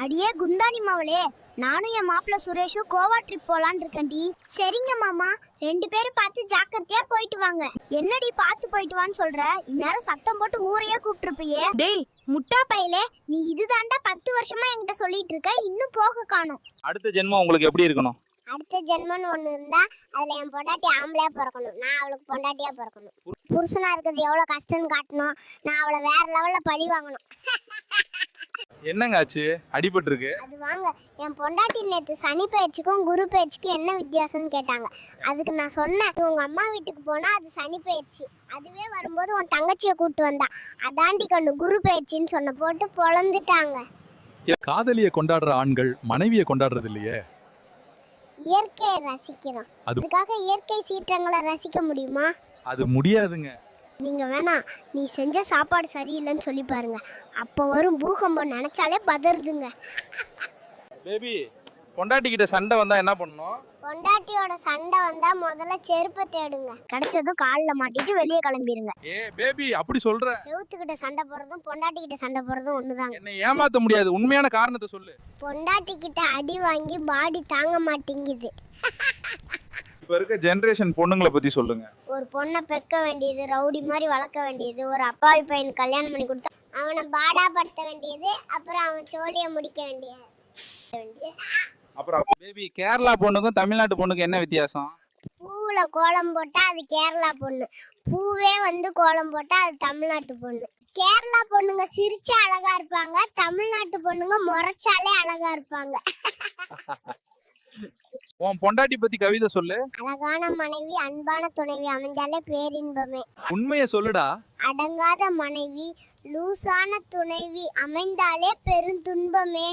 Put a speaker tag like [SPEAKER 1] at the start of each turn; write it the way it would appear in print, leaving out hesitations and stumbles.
[SPEAKER 1] அடியே குந்தாணி மாவளே, நானும் என் மாப்பிள்ள சுரேஷும் கோவா ட்ரிப் போலான்னு இருக்கேன்டி. சரிங்க மாமா, 2 பேரும் பார்த்து ஜாக்கிரதையா போயிட்டு வாங்க. என்னடி பார்த்து போயிட்டு வான்னு சொல்ற? இந்நேரம் சத்தம் போட்டு ஊரையே கூப்பிட்டுருப்பியே. டேய் முட்டா பையலே, நீ இதுதாண்டா 10 வருஷமா என்கிட்ட சொல்லிட்டு இருக்க, இன்னும் போக காணோம்.
[SPEAKER 2] அடுத்த ஜென்மம் உங்களுக்கு எப்படி இருக்கணும்?
[SPEAKER 1] அடுத்த ஜென்மம்னு ஒண்ணு இருந்தா அதுல என் பொண்டாட்டி ஆம்பளையா பிறக்கணும், நான் அவளுக்கு பொண்டாட்டியா பிறக்கணும். புருஷனா இருக்கிறது எவ்வளவு கஷ்டம்னு காட்டணும், நான் அவளை வேற லெவல்ல பழி வாங்கணும்.
[SPEAKER 2] என்னங்க ஆச்சு? அடிபட்டு இருக்கு.
[SPEAKER 1] அது வாங்க, என் பொண்டாட்டி நேத்து சனி பயிற்சிக்கும் குரு பயிற்சிக்கும் என்ன வித்தியாசம்னு கேட்டாங்க. அதுக்கு நான் சொன்னேன், உங்க அம்மா வீட்டுக்கு போனா அது சனி பயிற்சி, அதுவே வரும்போது உன் தங்கச்சியை கூட்டு வந்தா, அதாண்டி கண்டு குரு பயிற்சின்னு சொன்ன போட்டு பொழந்துட்டாங்க.
[SPEAKER 3] காதலியை கொண்டாடுற ஆண்கள் மனைவியை கொண்டாடுறது இல்லையே.
[SPEAKER 1] இயற்கையை ரசிக்கிறோம், அதுக்காக இயற்கை சீற்றங்களை ரசிக்க முடியுமா?
[SPEAKER 3] அது முடியாதுங்க.
[SPEAKER 1] நீங்க வேணா, நீ செஞ்ச சாப்பாடு சரியில்லைன்னு சொல்லி பாருங்க, அப்ப வரும் பூகம்பம் நினைச்சாலே பதறுதுங்க.
[SPEAKER 2] பேபி, பொண்டாட்டி கிட்ட சண்டை வந்தா என்ன பண்ணணும்?
[SPEAKER 1] பொண்டாட்டியோட சண்டை வந்தா முதல்ல செருப்பை தேடுங்க, கிடைச்சதும் காலில் மாட்டிட்டு வெளியே கிளம்பிடுங்க.
[SPEAKER 2] பேபி அப்படி சொல்ற?
[SPEAKER 1] செவுத்துக்கிட்ட சண்டை போடுறதும் பொண்டாட்டி கிட்ட சண்டை போடுறதும் ஒண்ணுதாங்க.
[SPEAKER 2] என்னை ஏமாத்த முடியாது, உண்மையான காரணத்தை சொல்லு.
[SPEAKER 1] பொண்டாட்டி கிட்ட அடி வாங்கி பாடி தாங்க மாட்டேங்குது.
[SPEAKER 2] இப்ப இருக்க ஜெனரேஷன் பொண்ணுங்களை பத்தி சொல்லுங்க.
[SPEAKER 1] ஒரு பொண்ணை பெக்க வேண்டியது, ரவுடி மாதிரி வளர்க்க வேண்டியது, ஒரு அப்பாவி பையன் கல்யாணம் பண்ணி கொடுத்தா அவனை பாடாப்படுத்த வேண்டியது, அப்புறம் அவன் சோழியை முடிக்க வேண்டியது.
[SPEAKER 2] அப்புறம் பேபி, கேரளா பொண்ணுக்கும் தமிழ்நாட்டு பொண்ணுக்கும் என்ன வித்தியாசம்?
[SPEAKER 1] பூவுல கோலம் போட்டா அது கேரளா பொண்ணு, பூவே வந்து கோலம் போட்டா அது தமிழ்நாட்டு பொண்ணு. கேரளா பொண்ணுங்க சிரிச்சா அழகா இருப்பாங்க, தமிழ்நாட்டு பொண்ணுங்க முறைச்சாலே அழகா இருப்பாங்க.
[SPEAKER 2] உன் பொண்டாட்டி பத்தி கவிதை சொல்லு.
[SPEAKER 1] அழகான மனைவி அன்பான துணைவி அமைந்தாலே பேரின்பமே.
[SPEAKER 3] உண்மையை சொல்லுடா.
[SPEAKER 1] அடங்காத மனைவி லூசான துணைவி அமைந்தாலே பெருந்துன்பமே.